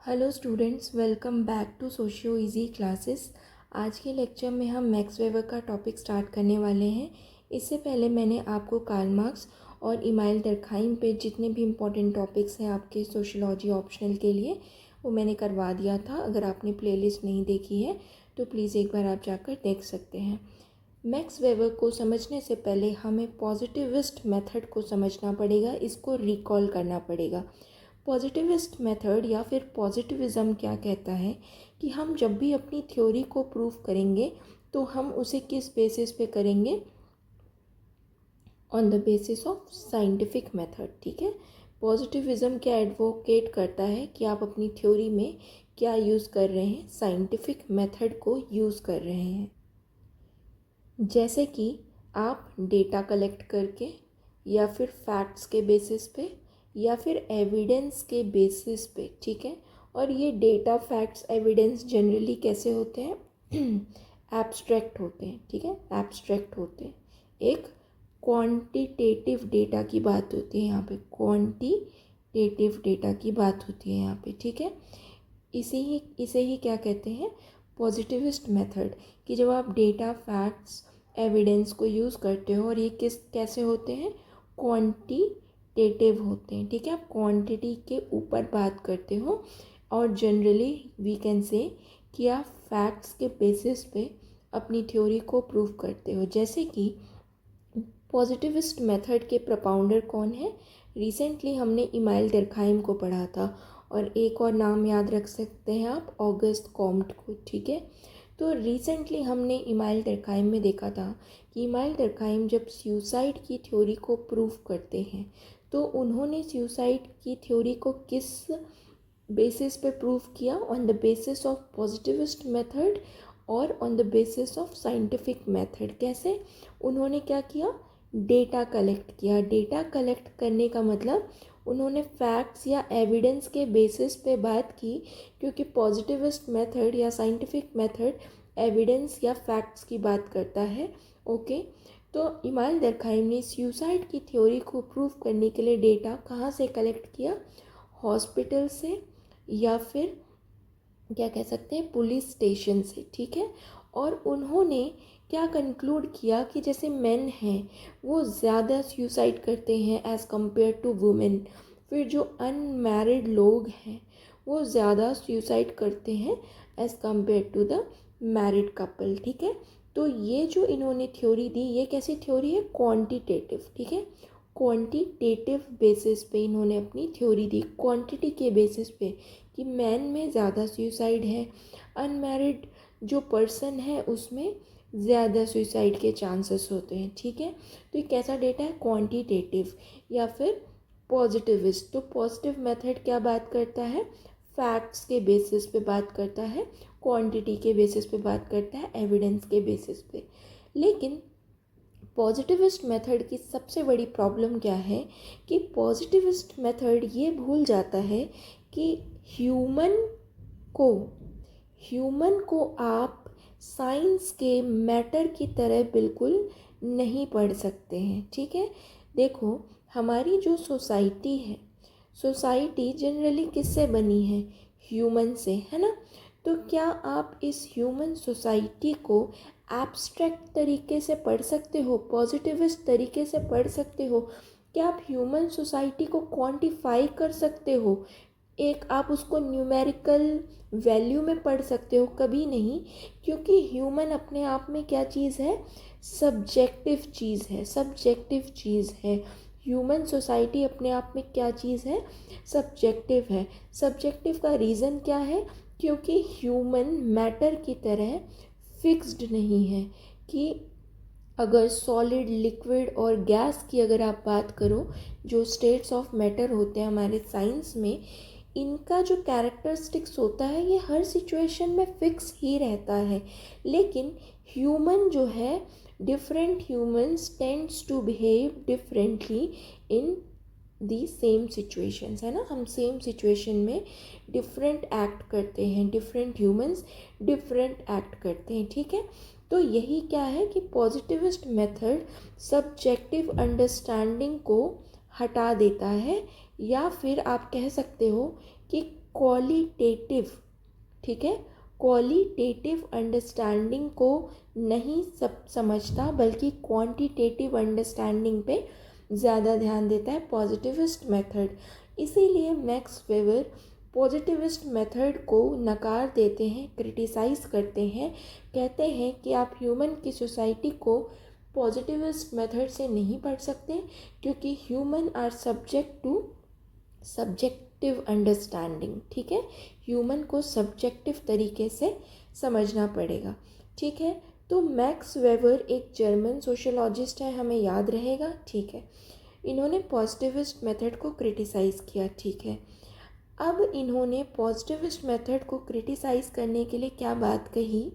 Hello students, welcome back to socio easy classes. आज के lecture में हम मैक्स वेबर का टॉपिक स्टार्ट करने वाले हैं। इससे पहले मैंने आपको कार्ल मार्क्स और इमाइल डर्कहाइम पे जितने भी इम्पोर्टेंट टॉपिक्स हैं आपके सोशियोलॉजी ऑप्शनल के लिए वो मैंने करवा दिया था। अगर आपने प्लेलिस्ट नहीं देखी है तो प्लीज़ एक बार आप जाकर देख सकते हैं। मैक्स वेबर को समझने से पहले हमें पॉजिटिविस्ट मेथड को समझना पड़ेगा, इसको रिकॉल करना पड़ेगा। पॉजिटिविस्ट मेथड या फिर पॉजिटिविज़म क्या कहता है कि हम जब भी अपनी थ्योरी को प्रूव करेंगे तो हम उसे किस बेसिस पे करेंगे? On the basis of scientific method. ठीक है, पॉजिटिविज़म क्या एडवोकेट करता है कि आप अपनी थ्योरी में क्या यूज़ कर रहे हैं? साइंटिफिक मेथड को यूज़ कर रहे हैं। जैसे कि आप डेटा कलेक्ट करके या फिर फैक्ट्स के बेसिस पे या फिर एविडेंस के बेसिस पे। ठीक है, और ये डेटा फैक्ट्स एविडेंस जनरली कैसे होते हैं? एब्स्ट्रैक्ट होते हैं। ठीक है, एब्स्ट्रैक्ट होते हैं। एक क्वांटिटेटिव डेटा की बात होती है यहाँ पे, क्वांटिटेटिव डेटा की बात होती है यहाँ पे। ठीक है, इसे ही क्या कहते हैं? Positivist method. कि जब आप डेटा फैक्ट्स एविडेंस को यूज़ करते हो और ये कैसे होते हैं? क्वांटिटेटिव होते हैं। ठीक है, आप क्वांटिटी के ऊपर बात करते हो और जनरली वी कैन से कि आप फैक्ट्स के बेसिस पे अपनी थ्योरी को प्रूव करते हो। जैसे कि पॉजिटिविस्ट मेथड के प्रपाउंडर कौन है? रिसेंटली हमने इमाइल डर्कहाइम को पढ़ा था और एक और नाम याद रख सकते हैं आप, ऑगस्ट कॉम्ट को। ठीक है, तो रिसेंटली हमने इमाइल डर्कहाइम में देखा था कि इमाइल डर्कहाइम जब सुसाइड की थ्योरी को प्रूव करते हैं तो उन्होंने सुसाइड की थ्योरी को किस बेसिस पे प्रूव किया? On the basis of positivist method और on the basis of scientific method. कैसे? उन्होंने क्या किया? डेटा कलेक्ट किया। डेटा कलेक्ट करने का मतलब उन्होंने फैक्ट्स या एविडेंस के बेसिस पे बात की, क्योंकि पॉजिटिविस्ट मेथड या साइंटिफिक मेथड एविडेंस या फैक्ट्स की बात करता है। ओके, तो इमाइल डर्कहाइम ने सुसाइड की थ्योरी को प्रूव करने के लिए डेटा कहाँ से कलेक्ट किया? हॉस्पिटल से या फिर क्या कह सकते हैं, पुलिस स्टेशन से। ठीक है, और उन्होंने क्या कंक्लूड किया कि जैसे मेन हैं वो ज़्यादा सुसाइड करते हैं एज़ कम्पेयर टू वुमेन, फिर जो अनमैरिड लोग हैं वो ज़्यादा सुसाइड करते हैं as compare to the married couple. ठीक है, तो ये जो इन्होंने थ्योरी दी, ये कैसी थ्योरी है? क्वांटिटेटिव। ठीक है, क्वांटिटेटिव बेसिस पे इन्होंने अपनी थ्योरी दी, क्वांटिटी के बेसिस पे कि मैन में ज़्यादा सुसाइड है, अनमैरिड जो पर्सन है उसमें ज़्यादा सुसाइड के चांसेस होते हैं। ठीक है, तो ये कैसा डेटा है? क्वांटिटेटिव या फिर पॉजिटिविस्ट। तो पॉजिटिव मेथड क्या बात करता है? फैक्ट्स के बेसिस पे बात करता है, क्वांटिटी के बेसिस पे बात करता है, एविडेंस के बेसिस पे। लेकिन पॉजिटिविस्ट मेथड की सबसे बड़ी प्रॉब्लम क्या है कि पॉजिटिविस्ट मेथड ये भूल जाता है कि को ह्यूमन को आप साइंस के मैटर की तरह बिल्कुल नहीं पढ़ सकते हैं। ठीक है, देखो हमारी जो सोसाइटी है, सोसाइटी जनरली किससे बनी है? ह्यूमन से, है ना? तो क्या आप इस ह्यूमन सोसाइटी को एब्स्ट्रैक्ट तरीके से पढ़ सकते हो? पॉजिटिविस्ट तरीके से पढ़ सकते हो? क्या आप ह्यूमन सोसाइटी को क्वांटिफाई कर सकते हो? एक आप उसको न्यूमेरिकल वैल्यू में पढ़ सकते हो? कभी नहीं, क्योंकि ह्यूमन अपने आप में क्या चीज़ है? सब्जेक्टिव चीज़ है, सब्जेक्टिव चीज़ है। ह्यूमन सोसाइटी अपने आप में क्या चीज़ है? सब्जेक्टिव है। सब्जेक्टिव का रीज़न क्या है? क्योंकि ह्यूमन मैटर की तरह फिक्स्ड नहीं है कि अगर सॉलिड, लिक्विड और गैस की अगर आप बात करो, जो स्टेट्स ऑफ मैटर होते हैं हमारे साइंस में, इनका जो कैरेक्टरिस्टिक्स होता है ये हर सिचुएशन में फिक्स ही रहता है। लेकिन ह्यूमन जो है, different humans tends to behave differently in the same situations, है ना? हम सेम सिचुएशन में डिफरेंट एक्ट करते हैं, डिफरेंट ह्यूमंस डिफरेंट एक्ट करते हैं। ठीक है, तो यही क्या है कि पॉजिटिविस्ट मेथड सब्जेक्टिव अंडरस्टैंडिंग को हटा देता है, या फिर आप कह सकते हो कि क्वालिटेटिव, ठीक है, क्वालिटेटिव अंडरस्टैंडिंग को नहीं समझता, बल्कि क्वांटिटेटिव अंडरस्टैंडिंग पे ज़्यादा ध्यान देता है, पॉजिटिविस्ट मेथड। इसीलिए मैक्स वेबर पॉजिटिविस्ट मेथड को नकार देते हैं, क्रिटिसाइज़ करते हैं, कहते हैं कि आप ह्यूमन की सोसाइटी को पॉजिटिविस्ट मेथड से नहीं पढ़ सकते, क्योंकि human are subject to subjective understanding, ठीक है, ह्यूमन को सब्जेक्टिव तरीके से समझना पड़ेगा, ठीक है। तो मैक्स वेबर एक जर्मन सोशोलॉजिस्ट है, हमें याद रहेगा, ठीक है। इन्होंने पॉजिटिविस्ट मेथड को क्रिटिसाइज़ किया, ठीक है। अब इन्होंने पॉजिटिविस्ट मेथड को क्रिटिसाइज़ करने के लिए क्या बात कही,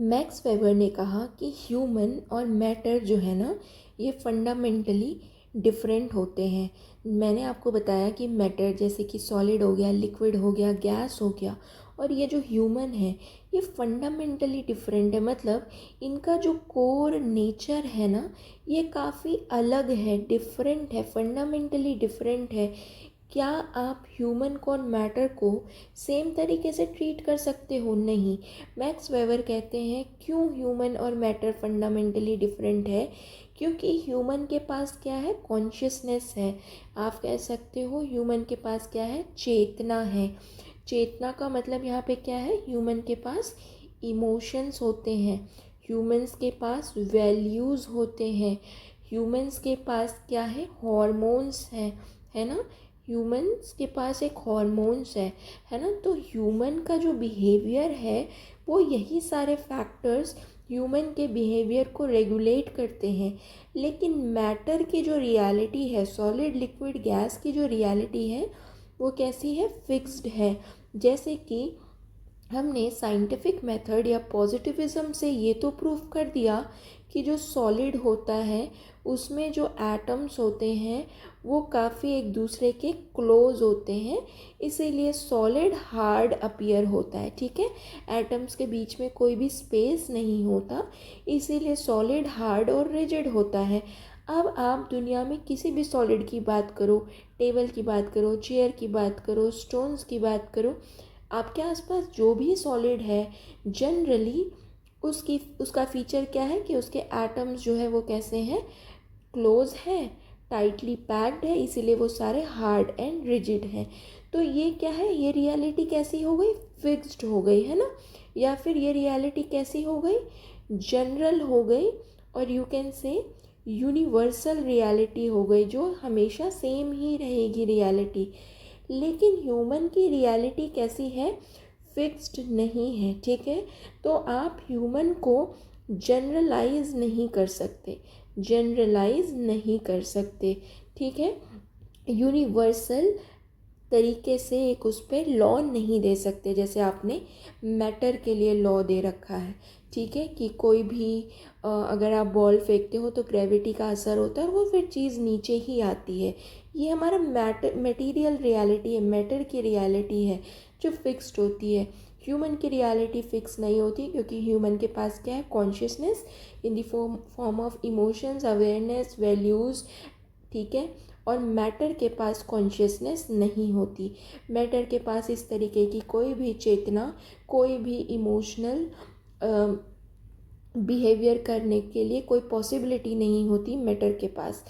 मैक्स वेबर ने कहा कि ह्यूमन और मैटर जो है ना, ये फंडामेंटली डिफरेंट होते हैं। मैंने आपको बताया कि मैटर जैसे कि सॉलिड हो गया, लिक्विड हो गया, गैस हो गया, और ये जो ह्यूमन है ये फंडामेंटली डिफरेंट है, मतलब इनका जो कोर नेचर है ना, ये काफ़ी अलग है, डिफरेंट है, फंडामेंटली डिफरेंट है। क्या आप ह्यूमन को और मैटर को सेम तरीके से ट्रीट कर सकते हो? नहीं। मैक्स वेबर कहते हैं क्यों ह्यूमन और मैटर फंडामेंटली डिफरेंट है, क्योंकि ह्यूमन के पास क्या है, कॉन्शियसनेस है। आप कह सकते हो ह्यूमन के पास क्या है, चेतना है। चेतना का मतलब यहाँ पे क्या है, ह्यूमन के पास इमोशंस होते हैं, ह्यूमंस के पास वैल्यूज़ होते हैं, ह्यूमंस के पास क्या है, हॉर्मोन्स हैं, है ना, ह्यूमंस के पास एक हॉर्मोन्स है ना। तो ह्यूमन का जो बिहेवियर है वो यही सारे फैक्टर्स ह्यूमन के बिहेवियर को रेगुलेट करते हैं। लेकिन मैटर की जो रियलिटी है, सॉलिड लिक्विड गैस की जो रियलिटी है वो कैसी है, फिक्स्ड है। जैसे कि हमने साइंटिफिक मेथड या पॉजिटिविज्म से ये तो प्रूव कर दिया कि जो सॉलिड होता है उसमें जो एटम्स होते हैं वो काफ़ी एक दूसरे के क्लोज होते हैं, इसीलिए सॉलिड हार्ड अपीयर होता है, ठीक है। एटम्स के बीच में कोई भी स्पेस नहीं होता, इसीलिए सॉलिड हार्ड और रिजिड होता है। अब आप दुनिया में किसी भी सॉलिड की बात करो, टेबल की बात करो, चेयर की बात करो, स्टोन्स की बात करो, आपके आसपास जो भी सॉलिड है जनरली उसका फीचर क्या है कि उसके एटम्स जो है वो कैसे हैं, क्लोज है, टाइटली पैक्ड है, इसीलिए वो सारे हार्ड एंड रिजिड हैं। तो ये क्या है, ये रियलिटी कैसी हो गई, फिक्स्ड हो गई, है ना। या फिर ये रियलिटी कैसी हो गई, जनरल हो गई, और you can say universal reality हो गई, जो हमेशा सेम ही रहेगी रियलिटी। लेकिन ह्यूमन की रियलिटी कैसी है, फिक्स्ड नहीं है, ठीक है। तो आप ह्यूमन को जनरलाइज नहीं कर सकते, जनरलाइज नहीं कर सकते, ठीक है। यूनिवर्सल तरीके से एक उस पर लॉ नहीं दे सकते, जैसे आपने मैटर के लिए लॉ दे रखा है, ठीक है, कि कोई भी अगर आप बॉल फेंकते हो तो ग्रेविटी का असर होता है और वो फिर चीज़ नीचे ही आती है। ये हमारा मटेरियल रियलिटी है, मैटर की रियलिटी है जो फिक्स्ड होती है। ह्यूमन की रियलिटी फिक्स नहीं होती, क्योंकि ह्यूमन के पास क्या है, consciousness in the form of emotions, awareness, values, ठीक है। और मैटर के पास कॉन्शियसनेस नहीं होती, मैटर के पास इस तरीके की कोई भी चेतना, कोई भी इमोशनल बिहेवियर करने के लिए कोई पॉसिबिलिटी नहीं होती मैटर के पास।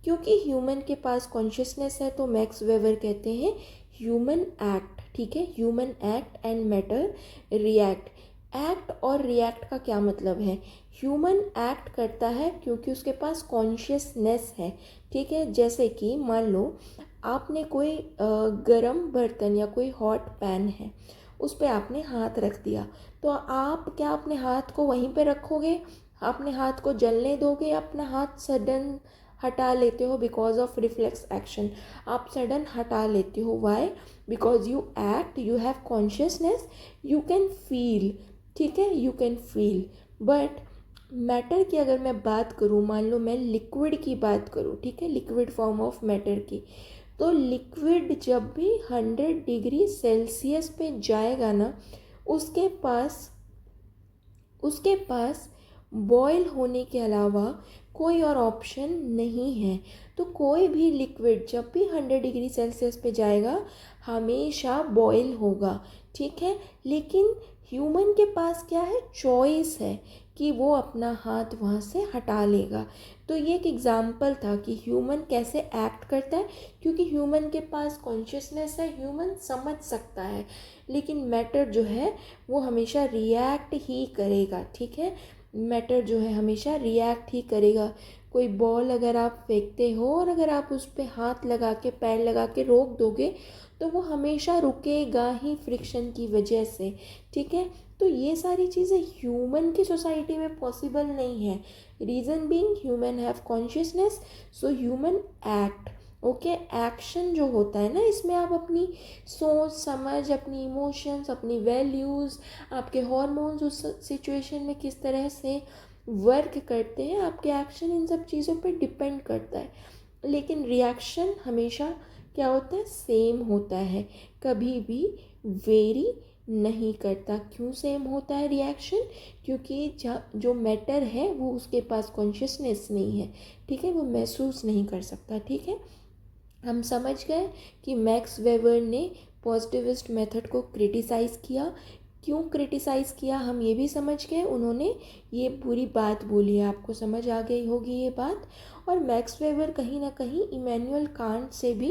क्योंकि ह्यूमन के पास कॉन्शियसनेस है, तो मैक्स वेबर कहते हैं ह्यूमन एक्ट, ठीक है, human act and matter react. Act और रिएक्ट का क्या मतलब है, ह्यूमन एक्ट करता है क्योंकि उसके पास कॉन्शियसनेस है, ठीक है। जैसे कि मान लो आपने कोई गरम बर्तन या कोई हॉट पैन है, उस पर आपने हाथ रख दिया, तो आप क्या अपने हाथ को वहीं पे रखोगे, अपने हाथ को जलने दोगे, या अपना हाथ सडन हटा लेते हो बिकॉज ऑफ रिफ्लेक्स एक्शन, आप सडन हटा लेते हो, why, because you act, you have consciousness, you can feel, ठीक है, you can feel. But matter की अगर मैं बात करूँ, मान लो मैं लिक्विड की बात करूँ, ठीक है, लिक्विड फॉर्म ऑफ मैटर की, तो लिक्विड जब भी 100 डिग्री सेल्सियस पे जाएगा ना, उसके पास बॉयल होने के अलावा कोई और ऑप्शन नहीं है। तो कोई भी लिक्विड जब भी 100 डिग्री सेल्सियस पे जाएगा हमेशा बॉयल होगा, ठीक है। लेकिन ह्यूमन के पास क्या है, चॉइस है कि वो अपना हाथ वहाँ से हटा लेगा। तो ये एक एग्जाम्पल था कि ह्यूमन कैसे एक्ट करता है, क्योंकि ह्यूमन के पास कॉन्शियसनेस है, ह्यूमन समझ सकता है। लेकिन मैटर जो है वो हमेशा रिएक्ट ही करेगा, ठीक है। मैटर जो है हमेशा रिएक्ट ही करेगा। कोई बॉल अगर आप फेंकते हो और अगर आप उस पर हाथ लगा के पैर लगा के रोक दोगे तो वो हमेशा रुकेगा ही फ्रिक्शन की वजह से, ठीक है। तो ये सारी चीज़ें ह्यूमन की सोसाइटी में पॉसिबल नहीं है। Reason being human have consciousness, so human act, okay. Action जो होता है ना, इसमें आप अपनी सोच समझ, अपनी इमोशंस, अपनी वैल्यूज़, आपके हॉर्मोन्स उस सिचुएशन में किस तरह से वर्क करते हैं, आपके एक्शन इन सब चीज़ों पे डिपेंड करता है। लेकिन रिएक्शन हमेशा क्या होता है, सेम होता है, कभी भी वेरी नहीं करता। क्यों सेम होता है रिएक्शन, क्योंकि जो मैटर है वो उसके पास कॉन्शियसनेस नहीं है, ठीक है, वो महसूस नहीं कर सकता, ठीक है। हम समझ गए कि मैक्स वेबर ने पॉजिटिविस्ट मेथड को क्रिटिसाइज़ किया। क्यों क्रिटिसाइज़ किया हम ये भी समझ गए, उन्होंने ये पूरी बात बोली है, आपको समझ आ गई होगी ये बात। और मैक्स वेबर कहीं ना कहीं इमैनुअल कांट से भी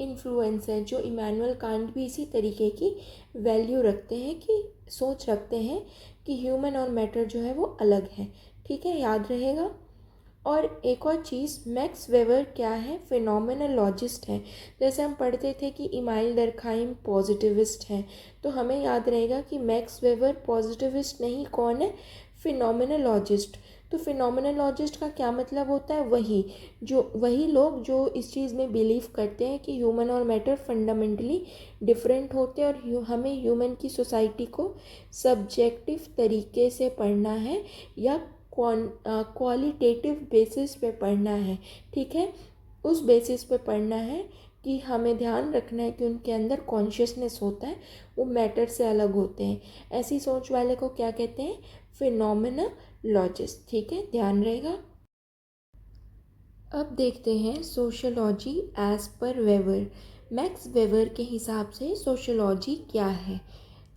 इन्फ्लुएंस है, जो इमैनुअल कांट भी इसी तरीके की वैल्यू रखते हैं, कि सोच रखते हैं कि ह्यूमन और मैटर जो है वो अलग है, ठीक है, याद रहेगा। और एक और चीज़, मैक्स वेबर क्या है, फिनोमेनोलॉजिस्ट हैं। जैसे हम पढ़ते थे कि इमाइल डर्कहाइम पॉजिटिविस्ट हैं, तो हमें याद रहेगा कि मैक्स वेबर पॉजिटिविस्ट नहीं, कौन है, फिनोमेनोलॉजिस्ट। तो फिनोमेनोलॉजिस्ट का क्या मतलब होता है, वही लोग जो इस चीज़ में बिलीव करते हैं कि ह्यूमन और मैटर फंडामेंटली डिफरेंट होते हैं और हमें ह्यूमन की सोसाइटी को सब्जेक्टिव तरीके से पढ़ना है या क्वालिटेटिव बेसिस पे पढ़ना है, ठीक है। उस बेसिस पे पढ़ना है कि हमें ध्यान रखना है कि उनके अंदर कॉन्शियसनेस होता है, वो मैटर से अलग होते हैं। ऐसी सोच वाले को क्या कहते हैं, फिनोमेनोलॉजिस्ट, ठीक है, ध्यान रहेगा। अब देखते हैं sociology as per Weber. Max Weber के हिसाब से सोशियोलॉजी क्या है।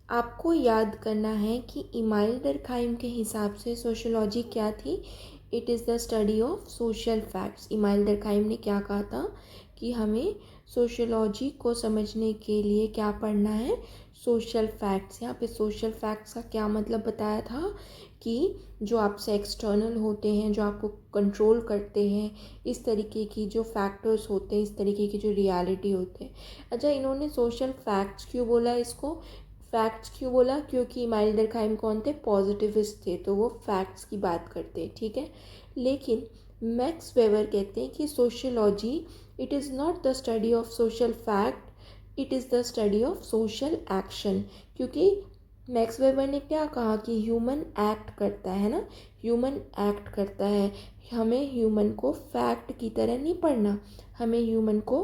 आपको याद करना है कि इमाइल डर्कहाइम के हिसाब से सोशियोलॉजी क्या थी, it is the study of social facts. Email Durkheim ने क्या कहा था कि हमें सोशियोलॉजी को समझने के लिए क्या पढ़ना है, सोशल फैक्ट्स। यहाँ पे सोशल फैक्ट्स का क्या मतलब बताया था कि जो आपसे एक्सटर्नल होते हैं, जो आपको कंट्रोल करते हैं, इस तरीके की जो फैक्टर्स होते हैं, इस तरीके की जो रियलिटी होते हैं। अच्छा, इन्होंने सोशल फैक्ट्स क्यों बोला, इसको फैक्ट्स क्यों बोला, क्योंकि इमाइल डर्कहाइम कौन थे, पॉजिटिविस्ट थे, तो वो फैक्ट्स की बात करते हैं, ठीक है। लेकिन मैक्स वेबर कहते हैं कि sociology it is not the study of social fact, it is the study of social action. क्योंकि मैक्स वेबर ने क्या कहा कि ह्यूमन एक्ट करता है ना, ह्यूमन एक्ट करता है, हमें ह्यूमन को फैक्ट की तरह नहीं पढ़ना, हमें ह्यूमन को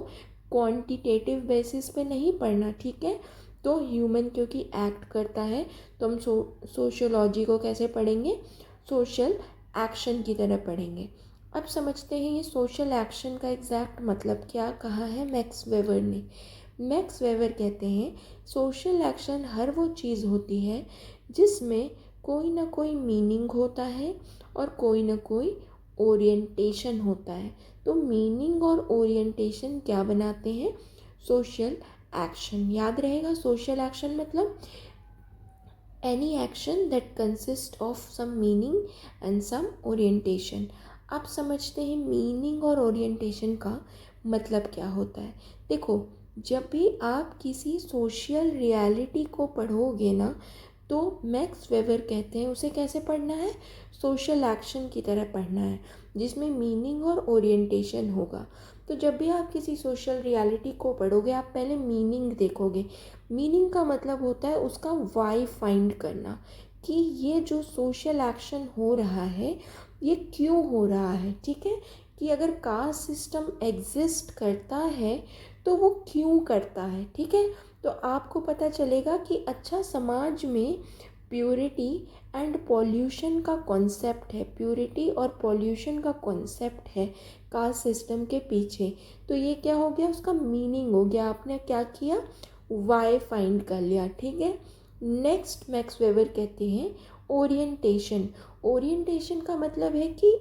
क्वांटिटेटिव बेसिस पे नहीं पढ़ना, ठीक है। तो ह्यूमन क्योंकि एक्ट करता है तो हम सोशियोलॉजी को कैसे पढ़ेंगे, सोशल एक्शन की तरह पढ़ेंगे। अब समझते हैं ये सोशल एक्शन का एग्जैक्ट मतलब क्या कहा है मैक्स वेबर ने। मैक्स वेबर कहते हैं सोशल एक्शन हर वो चीज़ होती है जिसमें कोई ना कोई मीनिंग होता है और कोई ना कोई ओरिएंटेशन होता है। तो मीनिंग और ओरिएंटेशन क्या बनाते हैं, सोशल एक्शन। याद रहेगा, सोशल एक्शन मतलब any action that consist of some meaning and some orientation. आप समझते हैं मीनिंग और ओरिएंटेशन का मतलब क्या होता है। देखो, जब भी आप किसी सोशल रियलिटी को पढ़ोगे ना, तो मैक्स वेबर कहते हैं उसे कैसे पढ़ना है, सोशल एक्शन की तरह पढ़ना है, जिसमें मीनिंग और ओरिएंटेशन होगा। तो जब भी आप किसी सोशल रियलिटी को पढ़ोगे, आप पहले मीनिंग देखोगे। मीनिंग का मतलब होता है उसका वाई फाइंड करना, कि ये जो सोशल एक्शन हो रहा है ये क्यों हो रहा है, ठीक है। कि अगर कास्ट सिस्टम एग्जिस्ट करता है तो वो क्यों करता है, ठीक है। तो आपको पता चलेगा कि अच्छा, समाज में प्योरिटी एंड पॉल्यूशन का कॉन्सेप्ट है, प्योरिटी और पॉल्यूशन का कॉन्सेप्ट है कास्ट सिस्टम के पीछे। तो ये क्या हो गया, उसका मीनिंग हो गया, आपने क्या किया, वाई फाइंड कर लिया, ठीक है। नेक्स्ट मैक्स वेबर कहते हैं ओरिएंटेशन। ओरिएंटेशन का मतलब है कि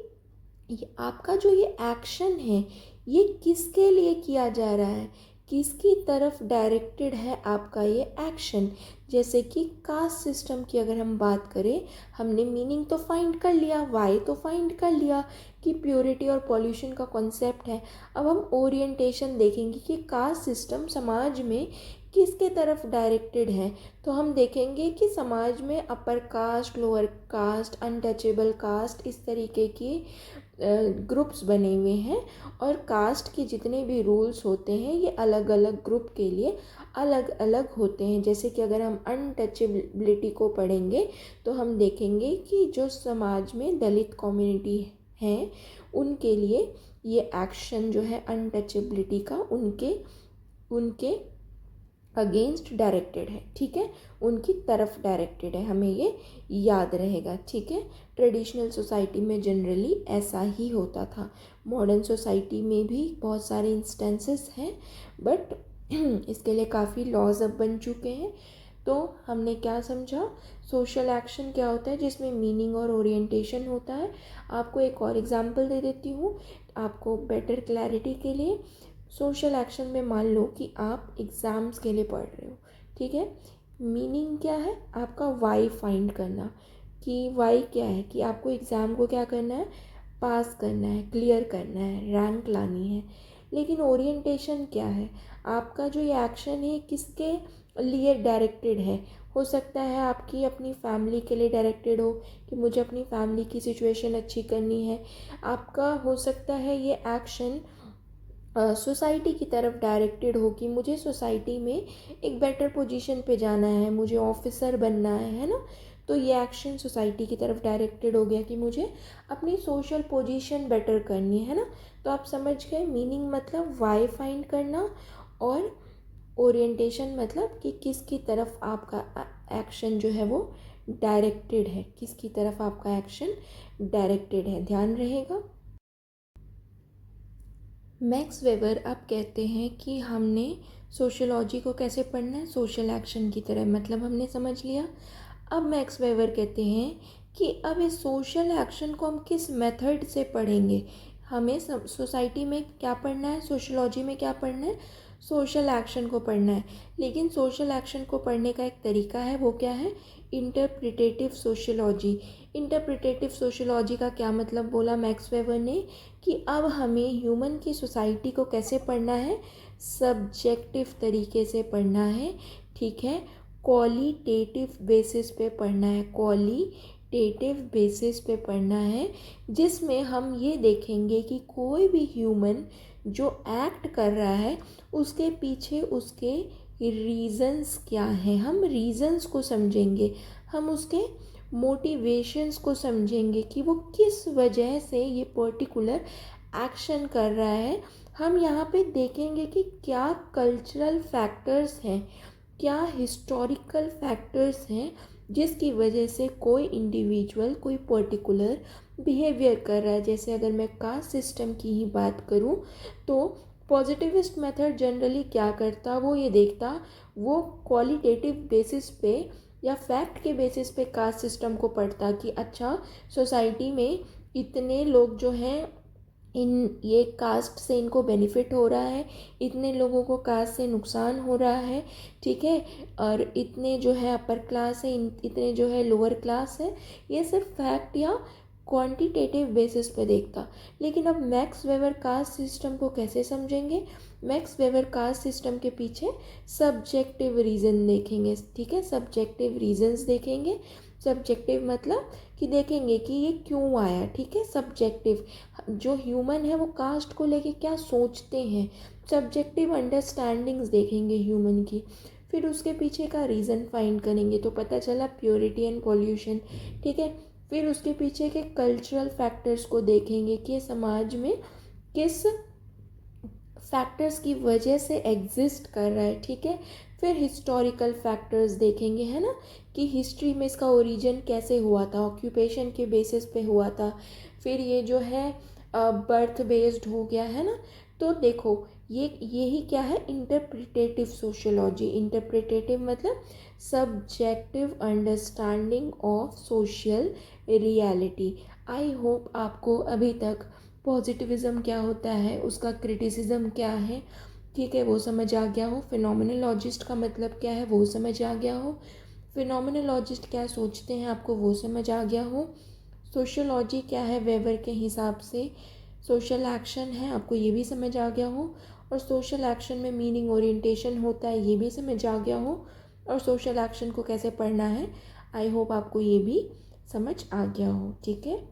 आपका जो ये एक्शन है ये किसके लिए किया जा रहा है, किसकी तरफ डायरेक्टेड है आपका ये एक्शन। जैसे कि कास्ट सिस्टम की अगर हम बात करें, हमने मीनिंग तो फाइंड कर लिया, वाई तो फाइंड कर लिया कि प्योरिटी और पॉल्यूशन का कॉन्सेप्ट है। अब हम ओरिएंटेशन देखेंगे कि कास्ट सिस्टम समाज में किसके तरफ डायरेक्टेड है। तो हम देखेंगे कि समाज में upper caste, lower caste, untouchable caste, इस तरीके की ग्रुप्स बने हुए हैं और कास्ट के जितने भी रूल्स होते हैं ये अलग अलग ग्रुप के लिए अलग अलग होते हैं। जैसे कि अगर हम अनटचेबिलिटी को पढ़ेंगे तो हम देखेंगे कि जो समाज में दलित कम्युनिटी हैं उनके लिए ये एक्शन जो है अनटचेबिलिटी का उनके अगेंस्ट डायरेक्टेड है, ठीक है, उनकी तरफ डायरेक्टेड है, हमें ये याद रहेगा, ठीक है। ट्रेडिशनल सोसाइटी में जनरली ऐसा ही होता था। मॉडर्न सोसाइटी में भी बहुत सारे इंस्टेंसेस हैं, बट इसके लिए काफ़ी लॉज अब बन चुके हैं। तो हमने क्या समझा, सोशल एक्शन क्या होता है जिसमें मीनिंग और ओरिएंटेशन होता है। आपको एक और एग्जांपल दे देती हूँ आपको बेटर क्लैरिटी के लिए। सोशल एक्शन में मान लो कि आप एग्ज़ाम्स के लिए पढ़ रहे हो, ठीक है। मीनिंग क्या है आपका, वाई फाइंड करना, कि वाई क्या है कि आपको एग्ज़ाम को क्या करना है, पास करना है, क्लियर करना है, रैंक लानी है। लेकिन ओरिएंटेशन क्या है, आपका जो ये एक्शन है किसके लिए डायरेक्टेड है। हो सकता है आपकी अपनी फैमिली के लिए डायरेक्टेड हो कि मुझे अपनी फैमिली की सिचुएशन अच्छी करनी है। आपका हो सकता है ये एक्शन सोसाइटी की तरफ डायरेक्टेड हो कि मुझे सोसाइटी में एक बेटर पोजीशन पे जाना है, मुझे ऑफिसर बनना है ना। तो ये एक्शन सोसाइटी की तरफ डायरेक्टेड हो गया कि मुझे अपनी सोशल पोजीशन बेटर करनी है ना। तो आप समझ गए, मीनिंग मतलब वाई फाइंड करना और ओरिएंटेशन मतलब कि किसकी तरफ आपका एक्शन जो है वो डायरेक्टेड है, किसकी तरफ आपका एक्शन डायरेक्टेड है, ध्यान रहेगा। मैक्स वेबर अब कहते हैं कि हमने सोशोलॉजी को कैसे पढ़ना है, सोशल एक्शन की तरह, मतलब हमने समझ लिया। अब मैक्स वेबर कहते हैं कि अब इस सोशल एक्शन को हम किस मेथड से पढ़ेंगे। हमें सोसाइटी में क्या पढ़ना है, सोशोलॉजी में क्या पढ़ना है, सोशल एक्शन को पढ़ना है। लेकिन सोशल एक्शन को पढ़ने का एक तरीका है, वो क्या है, इंटरप्रिटेटिव सोशोलॉजी। इंटरप्रिटेटिव सोशोलॉजी का क्या मतलब बोला मैक्स वेबर ने, कि अब हमें ह्यूमन की सोसाइटी को कैसे पढ़ना है, सब्जेक्टिव तरीके से पढ़ना है, ठीक है, क्वालिटेटिव बेसिस पे पढ़ना है, क्वालिटेटिव बेसिस पे पढ़ना है, जिसमें हम ये देखेंगे कि कोई भी ह्यूमन जो एक्ट कर रहा है उसके पीछे उसके रीज़न्स क्या हैं, हम रीज़न्स को समझेंगे, हम उसके मोटिवेशंस को समझेंगे कि वो किस वजह से ये पर्टिकुलर एक्शन कर रहा है। हम यहाँ पे देखेंगे कि क्या कल्चरल फैक्टर्स हैं, क्या हिस्टोरिकल फैक्टर्स हैं जिसकी वजह से कोई इंडिविजुअल कोई पर्टिकुलर बिहेवियर कर रहा है। जैसे अगर मैं कास्ट सिस्टम की ही बात करूँ तो पॉजिटिविस्ट मेथड जनरली क्या करता, वो ये देखता, वो क्वालिटेटिव बेसिस पे या फैक्ट के बेसिस पे कास्ट सिस्टम को पढ़ता कि अच्छा सोसाइटी में इतने लोग जो हैं इन ये कास्ट से इनको बेनिफिट हो रहा है, इतने लोगों को कास्ट से नुकसान हो रहा है, ठीक है, और इतने जो है अपर क्लास है, इतने जो है लोअर क्लास है। ये सिर्फ फैक्ट या क्वांटिटेटिव बेसिस पे देखता। लेकिन अब मैक्स वेबर कास्ट सिस्टम को कैसे समझेंगे, मैक्स वेबर कास्ट सिस्टम के पीछे सब्जेक्टिव रीज़न देखेंगे, ठीक है, सब्जेक्टिव रीजंस देखेंगे। सब्जेक्टिव मतलब कि देखेंगे कि ये क्यों आया, ठीक है, सब्जेक्टिव जो ह्यूमन है वो कास्ट को लेके क्या सोचते हैं, सब्जेक्टिव अंडरस्टैंडिंग्स देखेंगे ह्यूमन की, फिर उसके पीछे का रीज़न फाइंड करेंगे। तो पता चला प्योरिटी एंड पॉल्यूशन, ठीक है। फिर उसके पीछे के कल्चरल फैक्टर्स को देखेंगे कि समाज में किस फैक्टर्स की वजह से एग्जिस्ट कर रहा है, ठीक है। फिर हिस्टोरिकल फैक्टर्स देखेंगे, है ना, कि हिस्ट्री में इसका ओरिजिन कैसे हुआ था, ऑक्यूपेशन के बेसिस पे हुआ था। फिर ये जो है बर्थ बेस्ड हो गया, है ना। तो देखो यही क्या है, इंटरप्रिटेटिव सोशियोलॉजी। इंटरप्रिटेटिव मतलब subjective understanding of social reality. I hope आपको अभी तक पॉजिटिविज्म क्या होता है, उसका क्रिटिसिज्म क्या है, ठीक है, वो समझ आ गया हो। फिनोमिनोलॉजिस्ट का मतलब क्या है वो समझ आ गया हो। फिनोमिनोलॉजिस्ट क्या सोचते हैं आपको वो समझ आ गया हो। सोशियोलॉजी क्या है वेबर के हिसाब से, सोशल एक्शन है आपको ये भी समझ आ गया हो। और सोशल एक्शन में मीनिंग ओरिएंटेशन होता है ये भी समझ आ गया हो। और सोशल एक्शन को कैसे पढ़ना है, आई होप आपको ये भी समझ आ गया हो, ठीक है।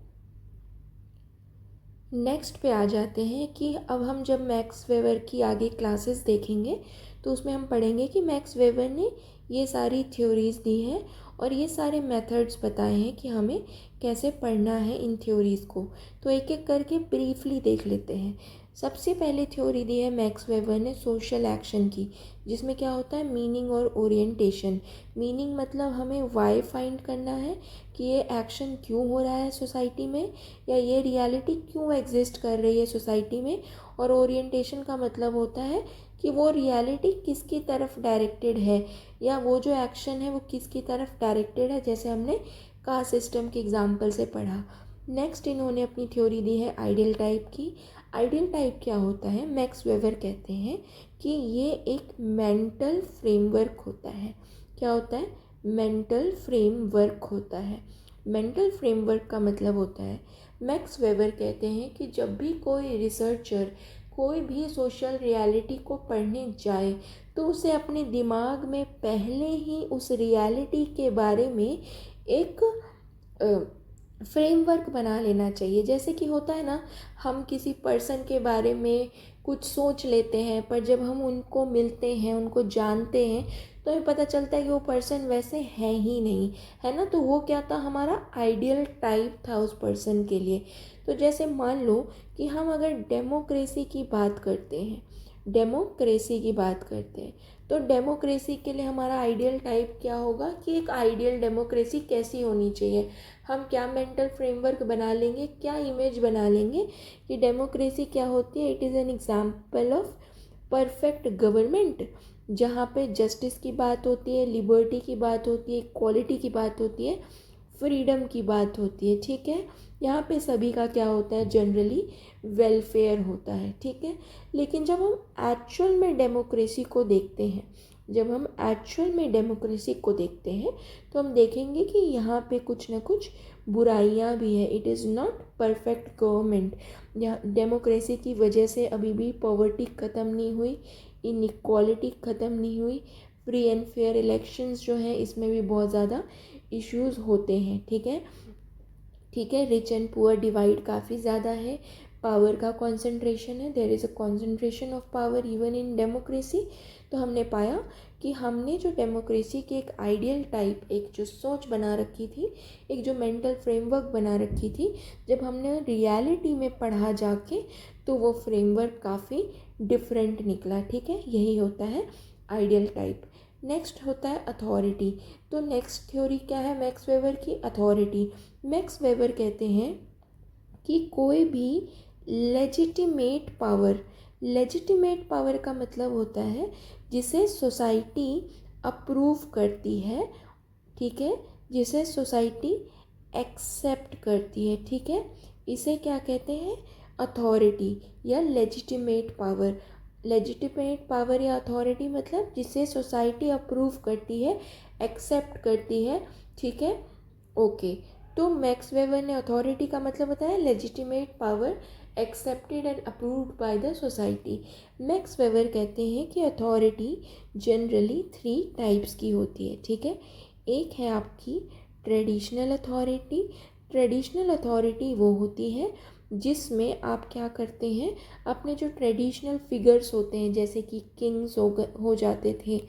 नेक्स्ट पे आ जाते हैं कि अब हम जब मैक्स वेबर की आगे क्लासेस देखेंगे तो उसमें हम पढ़ेंगे कि मैक्स वेबर ने ये सारी थ्योरीज़ दी हैं और ये सारे मेथड्स बताए हैं कि हमें कैसे पढ़ना है इन थ्योरीज़ को। तो एक एक करके ब्रीफली देख लेते हैं। सबसे पहले थ्योरी दी है मैक्स वेबर ने सोशल एक्शन की, जिसमें क्या होता है, मीनिंग और ओरिएंटेशन। मीनिंग मतलब हमें वाई फाइंड करना है कि ये एक्शन क्यों हो रहा है सोसाइटी में, या ये रियलिटी क्यों एग्जिस्ट कर रही है सोसाइटी में। और ओरिएंटेशन का मतलब होता है कि वो रियलिटी किसकी तरफ डायरेक्टेड है, या वो जो एक्शन है वो किसकी तरफ डायरेक्टेड है, जैसे हमने कास्ट सिस्टम के एग्जाम्पल से पढ़ा। नेक्स्ट इन्होंने अपनी थ्योरी दी है आइडियल टाइप की। आइडियल टाइप क्या होता है, मैक्स वेबर कहते हैं कि ये एक मेंटल फ्रेमवर्क होता है। क्या होता है, मेंटल फ्रेमवर्क होता है। मेंटल फ्रेमवर्क का मतलब होता है, मैक्स वेबर कहते हैं कि जब भी कोई रिसर्चर कोई भी सोशल रियलिटी को पढ़ने जाए तो उसे अपने दिमाग में पहले ही उस रियलिटी के बारे में एक फ्रेमवर्क बना लेना चाहिए। जैसे कि होता है ना, हम किसी पर्सन के बारे में कुछ सोच लेते हैं, पर जब हम उनको मिलते हैं, उनको जानते हैं, तो हमें पता चलता है कि वो पर्सन वैसे है ही नहीं, है ना। तो वो क्या था, हमारा आइडियल टाइप था उस पर्सन के लिए। तो जैसे मान लो कि हम अगर डेमोक्रेसी की बात करते हैं, डेमोक्रेसी की बात करते हैं, तो डेमोक्रेसी के लिए हमारा आइडियल टाइप क्या होगा, कि एक आइडियल डेमोक्रेसी कैसी होनी चाहिए। हम क्या मेंटल फ्रेमवर्क बना लेंगे, क्या इमेज बना लेंगे कि डेमोक्रेसी क्या होती है। It is an example of perfect government, जहाँ पे जस्टिस की बात होती है, लिबर्टी की बात होती है, इक्वालिटी की बात होती है, फ्रीडम की बात होती है, ठीक है। यहाँ पे सभी का क्या होता है, जनरली वेलफेयर होता है, ठीक है। लेकिन जब हम एक्चुअल में डेमोक्रेसी को देखते हैं, जब हम एक्चुअल में डेमोक्रेसी को देखते हैं तो हम देखेंगे कि यहाँ पे कुछ ना कुछ बुराइयाँ भी है। It is not perfect government. यहाँ डेमोक्रेसी की वजह से अभी भी पॉवर्टी ख़त्म नहीं हुई, इनइक्वालिटी ख़त्म नहीं हुई, फ्री एंड फेयर इलेक्शंस जो हैं इसमें भी बहुत ज़्यादा इश्यूज़ होते हैं, ठीक है, ठीक है। रिच एंड पुअर डिवाइड काफ़ी ज़्यादा है, पावर का कॉन्सेंट्रेशन है, there is a concentration of power even in democracy. तो हमने पाया कि हमने जो डेमोक्रेसी की एक आइडियल टाइप, एक जो सोच बना रखी थी, एक जो मेंटल फ्रेमवर्क बना रखी थी, जब हमने रियलिटी में पढ़ा जाके तो वो फ्रेमवर्क काफ़ी डिफरेंट निकला, ठीक है। यही होता है आइडियल टाइप। नेक्स्ट होता है अथॉरिटी। तो नेक्स्ट थ्योरी क्या है मैक्स वेबर की, अथॉरिटी। मैक्स वेबर कहते हैं कि कोई भी लेजिटिमेट पावर, लेजिटिमेट पावर का मतलब होता है जिसे सोसाइटी अप्रूव करती है, ठीक है, जिसे सोसाइटी एक्सेप्ट करती है, ठीक है, इसे क्या कहते हैं, अथॉरिटी या लेजिटिमेट पावर। लेजिटिमेट पावर या अथॉरिटी मतलब जिसे सोसाइटी अप्रूव करती है, एक्सेप्ट करती है, ठीक है, ओके। तो मैक्स वेबर ने अथॉरिटी का मतलब बताया legitimate power accepted and approved by the society. Max weber कहते हैं कि अथॉरिटी जनरली 3 टाइप्स की होती है, ठीक है। एक है आपकी ट्रेडिशनल अथॉरिटी। ट्रेडिशनल अथॉरिटी वो होती है जिसमें आप क्या करते हैं, अपने जो ट्रेडिशनल फिगर्स होते हैं जैसे कि किंग्स हो जाते थे,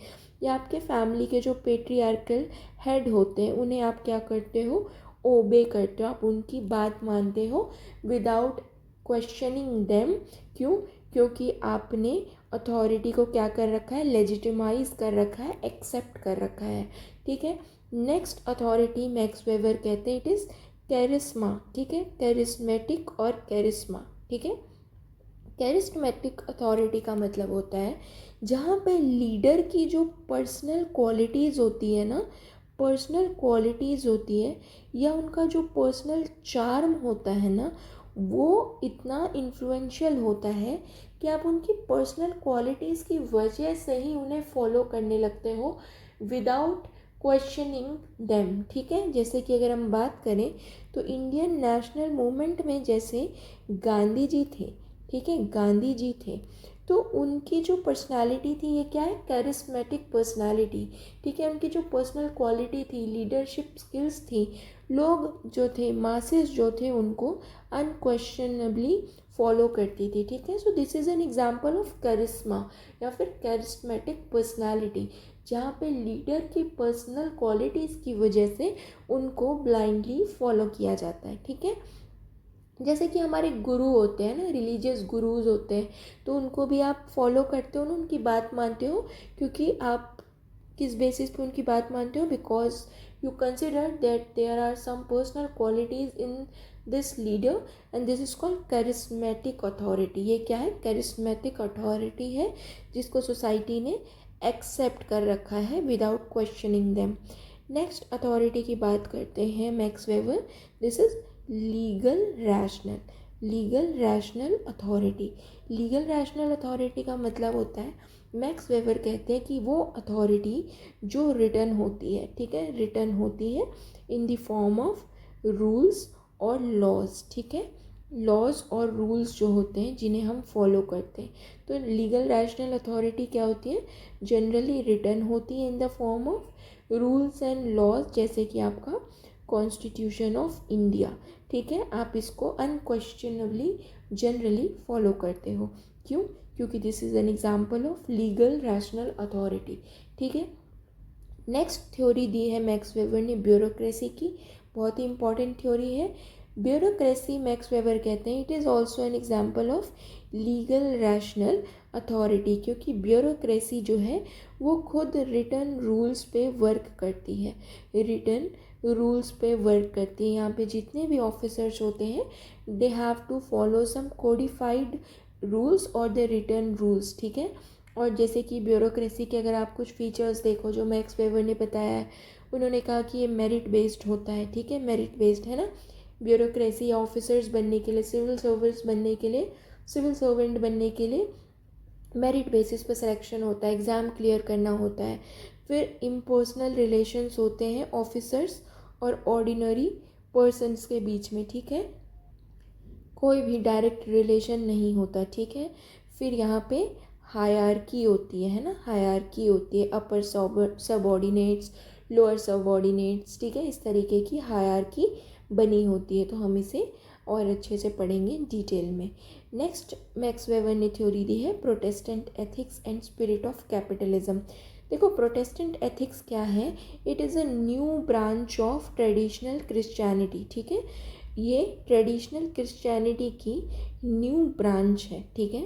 या आपके फैमिली के जो पेट्रियार्कल हेड होते हैं उन्हें आप क्या करते हो, ओबे करते हो, आप उनकी बात मानते हो विदाउट क्वेश्चनिंग देम। क्यों, क्योंकि आपने अथॉरिटी को क्या कर रखा है, लेजिटिमाइज कर रखा है, एक्सेप्ट कर रखा है, ठीक है। नेक्स्ट अथॉरिटी मैक्स वेबर कहते हैं इट इज़ कैरिस्मा, ठीक है, कैरिस्मेटिक और कैरिस्मा, ठीक है। कैरिस्मेटिक अथॉरिटी का मतलब होता है जहाँ पे लीडर की जो पर्सनल क्वालिटीज़ होती है ना, पर्सनल क्वालिटीज़ होती है या उनका जो पर्सनल चार्म होता है ना, वो इतना इन्फ्लुएंशियल होता है कि आप उनकी पर्सनल क्वालिटीज़ की वजह से ही उन्हें फॉलो करने लगते हो विदाउट क्वेश्चनिंग देम, ठीक है। जैसे कि अगर हम बात करें तो इंडियन नेशनल मूवमेंट में जैसे गांधी जी थे, ठीक है, गांधी जी थे, तो उनकी जो पर्सनालिटी थी ये क्या है, कैरिस्मेटिक पर्सनालिटी, ठीक है। उनकी जो पर्सनल क्वालिटी थी, लीडरशिप स्किल्स थी, लोग जो थे, मासेस जो थे, उनको अनक्वेश्चनेबली फॉलो करती थी, ठीक है। So this is an example of charisma या फिर कैरिस्मेटिक पर्सनालिटी, जहाँ पे लीडर की पर्सनल क्वालिटीज़ की वजह से उनको ब्लाइंडली फॉलो किया जाता है, ठीक है। जैसे कि हमारे गुरु होते हैं ना, रिलीजियस गुरुज होते हैं, तो उनको भी आप फॉलो करते हो ना, उनकी बात मानते हो, क्योंकि आप किस बेसिस पे उनकी बात मानते हो, because you consider that there are some personal qualities in this leader and this is called charismatic authority. ये क्या है, कैरिस्मेटिक अथॉरिटी है जिसको सोसाइटी ने एक्सेप्ट कर रखा है without questioning them. Next authority की बात करते हैं max weber, this is legal rational, legal rational authority. Legal rational authority का मतलब होता है, मैक्स वेबर कहते हैं कि वो अथॉरिटी जो रिटन होती है, ठीक है, रिटन होती है in the form of rules और लॉज, ठीक है, लॉज और रूल्स जो होते हैं जिन्हें हम फॉलो करते हैं। तो लीगल रैशनल अथॉरिटी क्या होती है, जनरली रिटन होती है in the form of rules and laws, जैसे कि आपका कॉन्स्टिट्यूशन ऑफ इंडिया, ठीक है। आप इसको अनक्वेश्चनेबली जनरली फॉलो करते हो, क्यों, क्योंकि this is an example of legal rational authority, ठीक है। नेक्स्ट थ्योरी दी है मैक्स वेबर ने ब्यूरोक्रेसी की, बहुत ही इंपॉर्टेंट थ्योरी है ब्यूरोक्रेसी। मैक्स वेबर कहते हैं it is also an example of legal rational authority, क्योंकि ब्यूरोक्रेसी जो है वो खुद रिटन रूल्स पे वर्क करती है, रिटन रूल्स पे वर्क करती है। यहाँ पे जितने भी ऑफिसर्स होते हैं they have to follow some codified rules और द रिटन रूल्स, ठीक है। और जैसे कि ब्यूरोक्रेसी के अगर आप कुछ फीचर्स देखो जो मैक्स वेबर ने बताया है, उन्होंने कहा कि ये मेरिट बेस्ड होता है, ठीक है, मेरिट बेस्ड है ना। ब्यूरोक्रेसी ऑफिसर्स बनने के लिए, सिविल सर्वेंट्स बनने के लिए, सिविल सर्वेंट बनने के लिए मेरिट बेसिस पर सिलेक्शन होता है, एग्ज़ाम क्लियर करना होता है। फिर इम्पर्सनल रिलेशंस होते हैं ऑफिसर्स और ऑर्डिनरी पर्सनस के बीच में, ठीक है, कोई भी डायरेक्ट रिलेशन नहीं होता, ठीक है। फिर यहाँ पे हायरार्की होती है ना, हायरार्की होती है, अपर सबऑर्डिनेट्स, लोअर सबऑर्डिनेट्स, ठीक है, इस तरीके की हायरार्की बनी होती है। तो हम इसे और अच्छे से पढ़ेंगे डिटेल में। नेक्स्ट मैक्स वेबर ने थ्योरी दी है Protestant ethics and spirit of capitalism. देखो प्रोटेस्टेंट एथिक्स क्या है, it is a new branch of traditional Christianity, ठीक है, ये ट्रेडिशनल क्रिश्चियनिटी की न्यू ब्रांच है, ठीक है,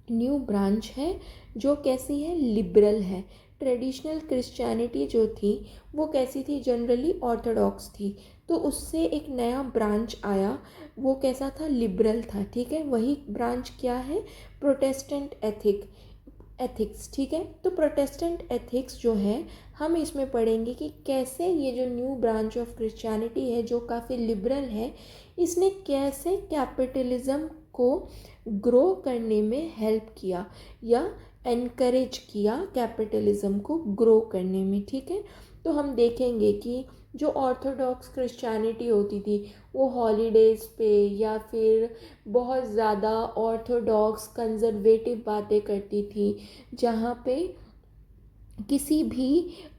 न्यू ब्रांच है जो कैसी है, लिबरल है। ट्रेडिशनल क्रिश्चियनिटी जो थी वो कैसी थी, जनरली ऑर्थोडॉक्स थी, तो उससे एक नया ब्रांच आया, वो कैसा था, लिबरल था, ठीक है। वही ब्रांच क्या है, प्रोटेस्टेंट एथिक्स, ठीक है। तो प्रोटेस्टेंट एथिक्स जो है हम इसमें पढ़ेंगे कि कैसे ये जो न्यू ब्रांच ऑफ क्रिश्चियनिटी है जो काफ़ी लिबरल है, इसने कैसे कैपिटलिज्म को ग्रो करने में हेल्प किया या एनकरेज किया कैपिटलिज्म को ग्रो करने में, ठीक है। तो हम देखेंगे कि जो ऑर्थोडॉक्स क्रिश्चियनिटी होती थी वो हॉलीडेज़ पे या फिर बहुत ज़्यादा ऑर्थोडॉक्स कंजर्वेटिव बातें करती थी, जहाँ पे किसी भी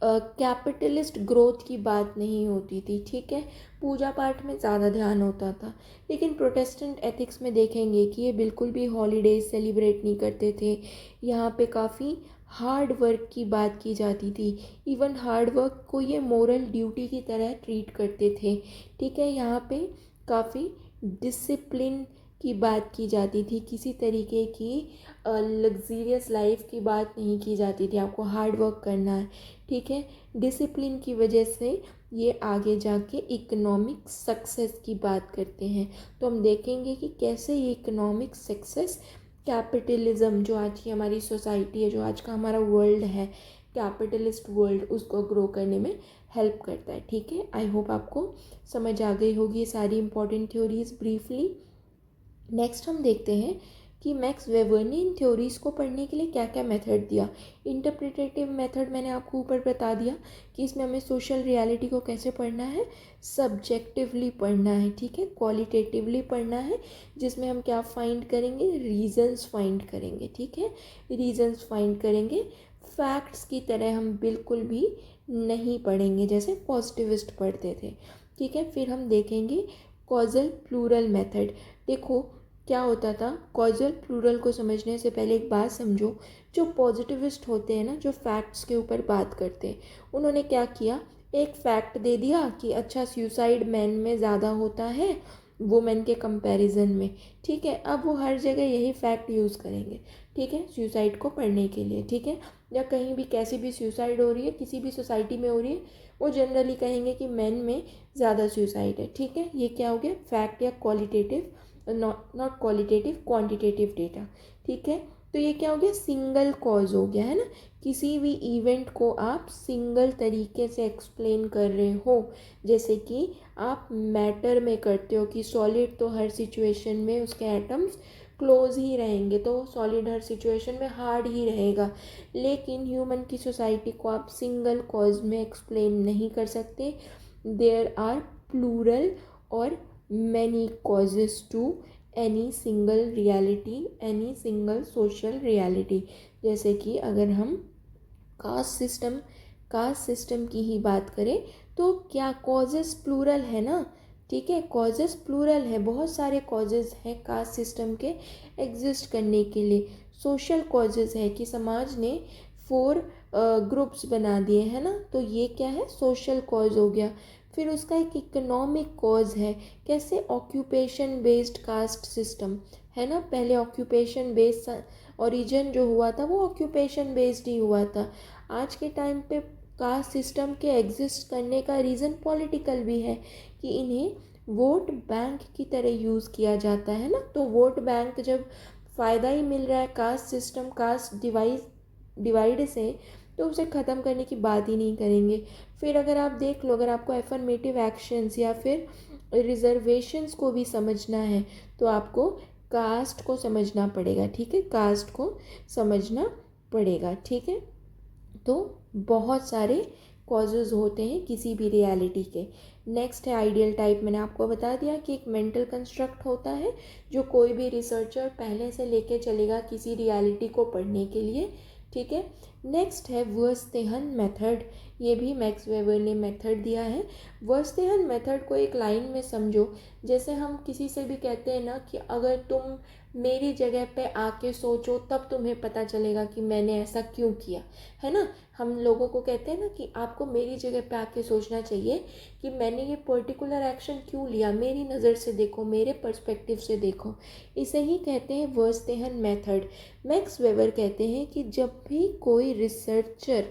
कैपिटलिस्ट ग्रोथ की बात नहीं होती थी, ठीक है, पूजा पाठ में ज़्यादा ध्यान होता था। लेकिन प्रोटेस्टेंट एथिक्स में देखेंगे कि ये बिल्कुल भी हॉलीडेज सेलिब्रेट नहीं करते थे, यहाँ पे काफ़ी हार्ड वर्क की बात की जाती थी, इवन हार्ड वर्क को ये मोरल ड्यूटी की तरह ट्रीट करते थे, ठीक है। यहाँ पे काफ़ी डिसिप्लिन की बात की जाती थी, किसी तरीके की लग्जीरियस लाइफ की बात नहीं की जाती थी। आपको हार्ड वर्क करना है, ठीक है। डिसिप्लिन की वजह से ये आगे जाके इकोनॉमिक सक्सेस की बात करते हैं। तो हम देखेंगे कि कैसे ये इकोनॉमिक सक्सेस कैपिटलिज्म, जो आज की हमारी सोसाइटी है, जो आज का हमारा वर्ल्ड है, कैपिटलिस्ट वर्ल्ड, उसको ग्रो करने में हेल्प करता है, ठीक है। आई होप आपको समझ आ गई होगी ये सारी इंपॉर्टेंट थ्योरीज ब्रीफली। नेक्स्ट हम देखते हैं कि मैक्स वेबर ने इन थ्योरीज़ को पढ़ने के लिए क्या क्या मेथड दिया। इंटरप्रिटेटिव मेथड मैंने आपको ऊपर बता दिया कि इसमें हमें सोशल रियलिटी को कैसे पढ़ना है, सब्जेक्टिवली पढ़ना है, ठीक है। क्वालिटेटिवली पढ़ना है, जिसमें हम क्या फाइंड करेंगे, रीजंस फाइंड करेंगे, ठीक है। रीजंस फाइंड करेंगे। फैक्ट्स की तरह हम बिल्कुल भी नहीं पढ़ेंगे जैसे पॉजिटिविस्ट पढ़ते थे, ठीक है। फिर हम देखेंगे कॉजल प्लूरल मेथड। देखो क्या होता था, कॉजल प्लूरल को समझने से पहले एक बात समझो। जो पॉजिटिविस्ट होते हैं ना, जो फैक्ट्स के ऊपर बात करते हैं, उन्होंने क्या किया, एक फैक्ट दे दिया कि अच्छा सुसाइड मैन में ज़्यादा होता है वुमेन के कंपैरिजन में, ठीक है। अब वो हर जगह यही फैक्ट यूज़ करेंगे, ठीक है, सुसाइड को पढ़ने के लिए, ठीक है। या कहीं भी कैसी भी सुसाइड हो रही है, किसी भी सोसाइटी में हो रही है, वो जनरली कहेंगे कि मेन में ज़्यादा सुसाइड है, ठीक है। ये क्या हो गया, फैक्ट या qualitative, not qualitative, quantitative data, ठीक है। तो ये क्या हो गया, सिंगल कॉज हो गया, है ना। किसी भी इवेंट को आप सिंगल तरीके से एक्सप्लेन कर रहे हो, जैसे कि आप मैटर में करते हो कि सॉलिड तो हर सिचुएशन में उसके एटम्स क्लोज ही रहेंगे, तो सॉलिड हर सिचुएशन में हार्ड ही रहेगा। लेकिन ह्यूमन की सोसाइटी को आप सिंगल कॉज में एक्सप्लेन नहीं कर सकते। देयर आर प्लूरल और many causes to any single reality, any single social reality। जैसे कि अगर हम कास्ट सिस्टम की ही बात करें तो क्या कॉजेस प्लूरल है ना, ठीक है। कॉजेस प्लूरल है, बहुत सारे कॉजेस हैं कास्ट सिस्टम के एग्जिस्ट करने के लिए। सोशल कॉजेस है कि समाज ने 4 ग्रुप्स बना दिए हैं ना, तो ये क्या है, सोशल कॉज हो गया। फिर उसका एक इकोनॉमिक कॉज है, कैसे, ऑक्यूपेशन बेस्ड कास्ट सिस्टम, है ना। पहले ऑक्यूपेशन बेस्ड ओरिजिन जो हुआ था वो ऑक्यूपेशन बेस्ड ही हुआ था। आज के टाइम पे कास्ट सिस्टम के एग्जिस्ट करने का रीज़न पॉलिटिकल भी है कि इन्हें वोट बैंक की तरह यूज़ किया जाता है ना। तो वोट बैंक जब फ़ायदा ही मिल रहा है कास्ट सिस्टम, कास्ट डिवाइड से, तो उसे ख़त्म करने की बात ही नहीं करेंगे। फिर अगर आप देख लो, अगर आपको एफर्मेटिव एक्शंस या फिर रिजर्वेशंस को भी समझना है तो आपको कास्ट को समझना पड़ेगा, ठीक है। कास्ट को समझना पड़ेगा, ठीक है। तो बहुत सारे कॉजेज़ होते हैं किसी भी रियलिटी के। नेक्स्ट है आइडियल टाइप। मैंने आपको बता दिया कि एक मेंटल कंस्ट्रक्ट होता है जो कोई भी रिसर्चर पहले से लेके चलेगा किसी रियलिटी को पढ़ने के लिए, ठीक है। नेक्स्ट है वर्स्तेहन मेथड। ये भी मैक्स वेबर ने मेथड दिया है। वर्स्तेहन मेथड को एक लाइन में समझो, जैसे हम किसी से भी कहते हैं ना कि अगर तुम मेरी जगह पे आके सोचो तब तुम्हें पता चलेगा कि मैंने ऐसा क्यों किया, है ना। हम लोगों को कहते हैं ना कि आपको मेरी जगह पे आके सोचना चाहिए कि मैंने ये पर्टिकुलर एक्शन क्यों लिया, मेरी नज़र से देखो, मेरे पर्सपेक्टिव से देखो। इसे ही कहते हैं वर्स्तेहन मेथड। मैक्स वेबर कहते हैं कि जब भी कोई रिसर्चर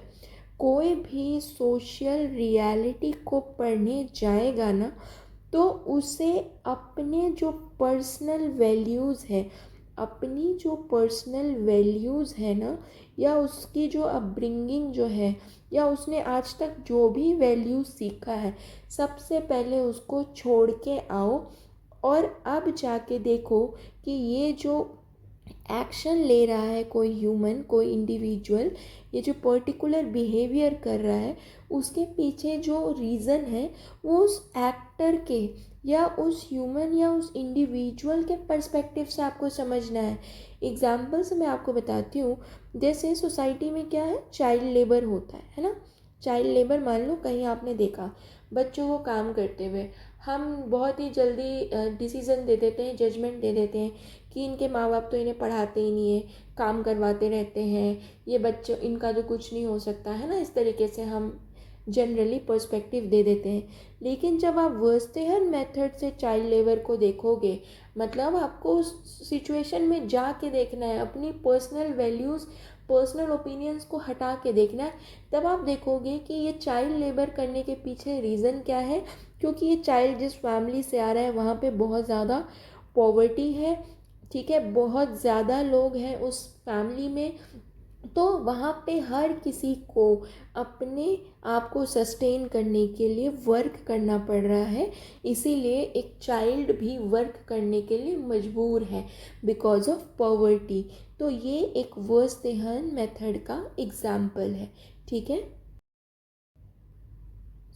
कोई भी सोशल रियलिटी को पढ़ने जाएगा ना, तो उसे अपने जो पर्सनल वैल्यूज़ है, अपनी जो पर्सनल वैल्यूज़ है ना, या उसकी जो अपब्रिंगिंग जो है, या उसने आज तक जो भी वैल्यूज़ सीखा है, सबसे पहले उसको छोड़ के आओ और अब जाके देखो कि ये जो एक्शन ले रहा है कोई ह्यूमन, कोई इंडिविजुअल, ये जो पर्टिकुलर बिहेवियर कर रहा है, उसके पीछे जो रीज़न है वो उस एक्टर के या उस ह्यूमन या उस इंडिविजुअल के पर्सपेक्टिव से आपको समझना है। एग्जाम्पल से मैं आपको बताती हूँ, जैसे सोसाइटी में क्या है, चाइल्ड लेबर होता है ना। चाइल्ड लेबर, मान लो कहीं आपने देखा बच्चों को काम करते हुए, हम बहुत ही जल्दी डिसीज़न दे देते हैं, जजमेंट दे देते हैं कि इनके माँ बाप तो इन्हें पढ़ाते ही नहीं है, काम करवाते रहते हैं, ये बच्चों, इनका तो कुछ नहीं हो सकता, है ना। इस तरीके से हम जनरली पर्सपेक्टिव दे देते हैं। लेकिन जब आप वर्स्टेहन मेथड से चाइल्ड लेबर को देखोगे, मतलब आपको उस सिचुएशन में जाके देखना है, अपनी पर्सनल वैल्यूज़, पर्सनल ओपिनियंस को हटा के देखना है, तब आप देखोगे कि ये चाइल्ड लेबर करने के पीछे रीज़न क्या है। क्योंकि ये चाइल्ड जिस फैमिली से आ रहा है वहाँ पे बहुत ज़्यादा पॉवर्टी है, ठीक है, बहुत ज़्यादा लोग हैं उस फैमिली में, तो वहाँ पे हर किसी को अपने आप को सस्टेन करने के लिए वर्क करना पड़ रहा है। इसीलिए एक चाइल्ड भी वर्क करने के लिए मजबूर है बिकॉज ऑफ पॉवर्टी। तो ये एक वर्स्टेहन मेथड का एग्जाम्पल है, ठीक है।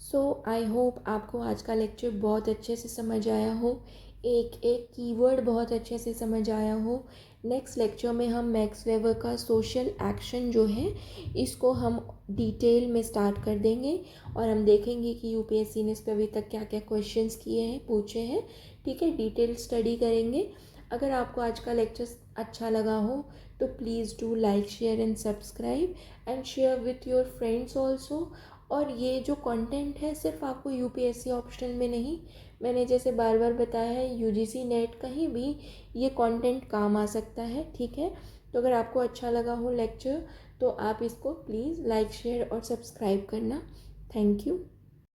सो आई होप आपको आज का लेक्चर बहुत अच्छे से समझ आया हो, एक एक कीवर्ड बहुत अच्छे से समझ आया हो। नेक्स्ट लेक्चर में हम मैक्स वेबर का सोशल एक्शन जो है इसको हम डिटेल में स्टार्ट कर देंगे, और हम देखेंगे कि यूपीएससी ने इस पर अभी तक क्या क्या क्वेश्चंस किए हैं, पूछे हैं, ठीक है, डिटेल स्टडी करेंगे। अगर आपको आज का लेक्चर अच्छा लगा हो तो please do like, share and subscribe and share with your friends also. और ये जो कंटेंट है सिर्फ आपको यूपीएससी ऑप्शनल में नहीं, मैंने जैसे बार बार बताया है, यूजीसी नेट कहीं भी ये कंटेंट काम आ सकता है, ठीक है। तो अगर आपको अच्छा लगा हो लेक्चर तो आप इसको प्लीज़ लाइक, शेयर और सब्सक्राइब करना। Thank you.